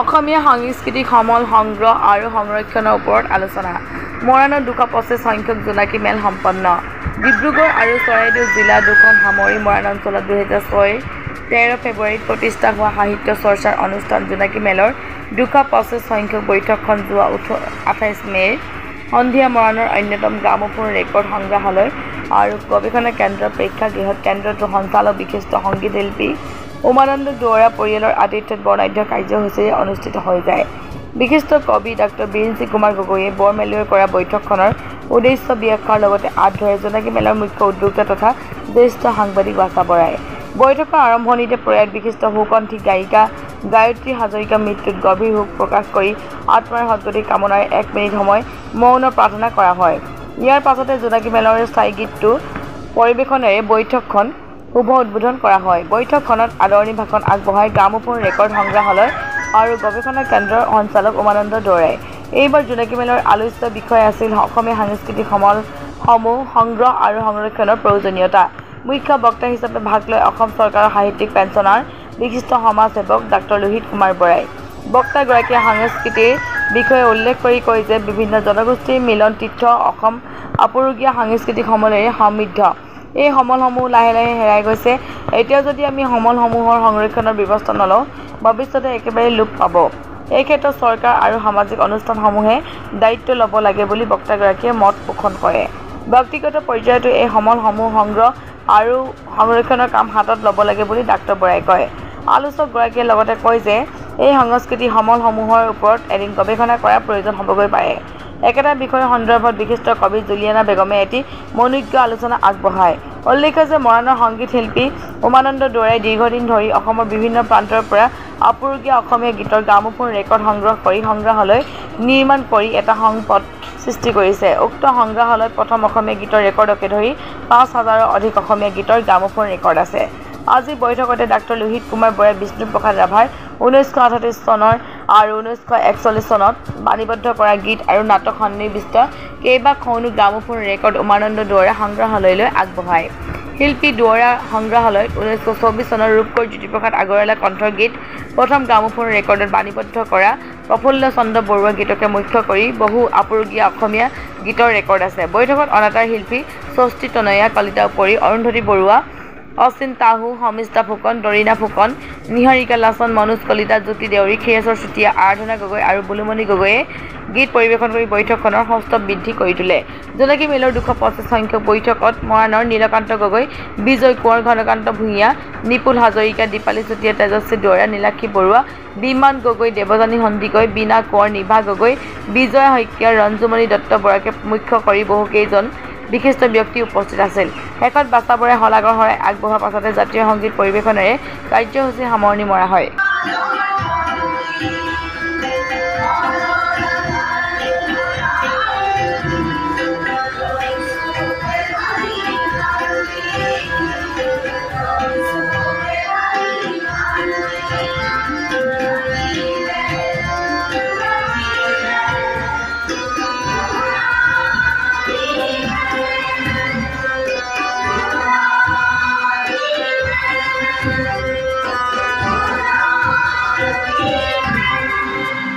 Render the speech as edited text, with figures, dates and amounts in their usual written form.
অসমীয়া সাংস্কৃতিক সমল সংগ্ৰহ আৰু সংৰক্ষণৰ ওপৰত আলোচনা। মৰাণত ২২৫ সংখ্যক জোনাকী মেল সম্পন্ন। ডিব্ৰুগড় আৰু চৰাইদেউ জিলা দুখন সামৰি মৰাণ অঞ্চলত ২০০৬ 13 ফেব্ৰুৱাৰীত প্ৰতিষ্ঠা হোৱা সাহিত্য চৰ্চাৰ অনুষ্ঠান জোনাকী মেলৰ ২২৫ সংখ্যক বৈঠকখন যোৱা ২৮ মে'ৰ সন্ধিয়া মৰাণৰ অন্যতম গ্ৰামোফোন ৰেকৰ্ড সংগ্ৰহালয় আৰু গৱেষণা কেন্দ্ৰৰ প্ৰেক্ষাগৃহত কেন্দ্ৰটোৰ সঞ্চালক বিশিষ্ট সংগীত শিল্পী উমানন্দ দুৱৰা পৰিয়ালৰ আতিথ্যত বৰ্ণাঢ্য কাৰ্যসূচীৰে অনুষ্ঠিত হৈ যায়। বিশিষ্ট কবি ডাঃ বিৰিঞ্চি কুমাৰ গগৈয়ে বৰমেলুৱে কৰা বৈঠকখনৰ উদ্দেশ্য ব্যাখ্যাৰ লগতে আঁত ধৰে জোনাকী মেলৰ মুখ্য উদ্যোক্তা তথা জ্যেষ্ঠ সাংবাদিক বাছা বৰাই। বৈঠকৰ আৰম্ভণিতে প্ৰয়াত বিশিষ্ট সুকণ্ঠী গায়িকা গায়ত্ৰী হাজৰিকাৰ মৃত্যুত গভীৰ শোক প্ৰকাশ কৰি আত্মাৰ সদ্গতি কামনাৰে ১ মিনিট সময় মৌন প্ৰাৰ্থনা কৰা হয়। ইয়াৰ পাছতে জোনাকী মেলৰ স্থায়ী গীতটো পৰিৱেশনেৰে বৈঠকখন শুভ উদ্বোধন কৰা হয়। বৈঠকখনত আদৰণি ভাষণ আগবঢ়াই গ্ৰামোফোন ৰেকৰ্ড সংগ্ৰহালয় আৰু গৱেষণা কেন্দ্ৰৰ সঞ্চালক উমানন্দ দুৱৰাই। এইবাৰ জোনাকী মেলৰ আলোচ্য বিষয় আছিল অসমীয়া সাংস্কৃতিক সমলসমূহ সংগ্ৰহ আৰু সংৰক্ষণৰ প্ৰয়োজনীয়তা। মুখ্য বক্তা হিচাপে ভাগ লয় অসম চৰকাৰৰ সাহিত্যিক পেঞ্চনাৰ বিশিষ্ট সমাজসেৱক ডাঃ লোহিত কুমাৰ বৰাই। বক্তাগৰাকীয়ে সংস্কৃতিৰ বিষয়ে উল্লেখ কৰি কয় যে বিভিন্ন জনগোষ্ঠীৰ মিলন তীৰ্থ অসম আপুৰুগীয়া সাংস্কৃতিক সমলেৰে সমৃদ্ধ। এই সমলসমূহ লাহে লাহে হেৰাই গৈছে। এতিয়া যদি আমি সমলসমূহৰ সংৰক্ষণৰ ব্যৱস্থা নলওঁ ভৱিষ্যতে একেবাৰে লোপ পাব। এই ক্ষেত্ৰত চৰকাৰ আৰু সামাজিক অনুষ্ঠানসমূহে দায়িত্ব ল'ব লাগে বুলি বক্তাগৰাকীয়ে মত পোষণ কৰে। ব্যক্তিগত পৰ্যায়তো এই সমলসমূহ সংগ্ৰহ আৰু সংৰক্ষণৰ কাম হাতত ল'ব লাগে বুলি ডাঃ বৰাই কয়। আলোচকগৰাকীয়ে লগতে কয় যে এই সাংস্কৃতিক সমলসমূহৰ ওপৰত এদিন গৱেষণা কৰাৰ প্ৰয়োজন হ'বগৈ পাৰে। একেটা বিষয়ৰ সন্দৰ্ভত বিশিষ্ট কবি জুলিয়ানা বেগমে এটি মনোজ্ঞ আলোচনা আগবঢ়ায়। উল্লেখ্য যে মৰাণৰ সংগীত শিল্পী উমানন্দ দুৱৰাই দীৰ্ঘদিন ধৰি অসমৰ বিভিন্ন প্ৰান্তৰ পৰা আপুৰুগীয়া অসমীয়া গীতৰ গ্ৰামোফোন ৰেকৰ্ড সংগ্ৰহ কৰি সংগ্ৰহালয় নিৰ্মাণ কৰি এটা সম্পদ সৃষ্টি কৰিছে। উক্ত সংগ্ৰহালয়ত প্ৰথম অসমীয়া গীতৰ ৰেকৰ্ডকে ধৰি ৫,০০০ৰো অধিক অসমীয়া গীতৰ গ্ৰামোফোন ৰেকৰ্ড আছে। আজি বৈঠকতে ডাঃ লোহিত কুমাৰ বৰাই বিষ্ণুপ্ৰসাদ ৰাভাৰ ১৯৩৮ চনৰ আৰু ১৯৪১ চনত বাণীবদ্ধ কৰা গীত আৰু নাটক সন্নিৱিষ্ট কেইবাখনো গ্ৰামোফোন ৰেকৰ্ড উমানন্দ দুৱৰা সংগ্ৰহালয়লৈ আগবঢ়ায়। শিল্পী দুৱৰা সংগ্ৰহালয়ত ১৯২৪ চনৰ ৰূপকোঁৱৰ জ্যোতিপ্ৰসাদ আগৰৱালা কণ্ঠৰ গীত প্ৰথম গ্ৰামোফোন ৰেকৰ্ডত বাণীবদ্ধ কৰা প্ৰফুল্ল চন্দ্ৰ বৰুৱা গীতকে মুখ্য কৰি বহু আপুৰুগীয়া অসমীয়া গীতৰ ৰেকৰ্ড আছে। বৈঠকত অনাতাঁৰ শিল্পী স্বস্তি তনয়া কলিতাৰ উপৰি অৰুন্ধতী বৰুৱা, অচিন তাহু, সমিষ্টা ফুকন, দৰিণা ফুকন, নিহাৰিকা লাচন, মনোজ কলিতা, জ্যোতি দেউৰী, ক্ষীৰেশ্বৰ চুতীয়া, আৰাধনা গগৈ আৰু বুলুমণি গগৈয়ে গীত পৰিৱেশন কৰি বৈঠকখনৰ সৌষ্ঠৱ বৃদ্ধি কৰি তোলে। জোনাকী মেলৰ ২২৫ সংখ্যক বৈঠকত মৰাণৰ নীলকান্ত গগৈ, বিজয় কোঁৱৰ, ঘনকান্ত ভূঞা, নিপুল হাজৰিকা, দীপালী চুতীয়া, তেজস্বী দুৱৰা, নীলাক্ষী বৰুৱা, বিমান গগৈ, দেৱযানী সন্দিকৈ, বীণা কোঁৱৰ, নিভা গগৈ, বিজয় শইকীয়া, ৰঞ্জুমণি দত্ত বৰাকে মুখ্য কৰি বহুকেইজন বিশিষ্ট ব্যক্তি উপস্থিত আছিল। শেষত বাছা বৰাই শলাগৰ শৰাই আগবঢ়োৱাৰ পাছতে জাতীয় সংগীত পৰিৱেশনেৰে কাৰ্যসূচীৰ সামৰণি মৰা হয়।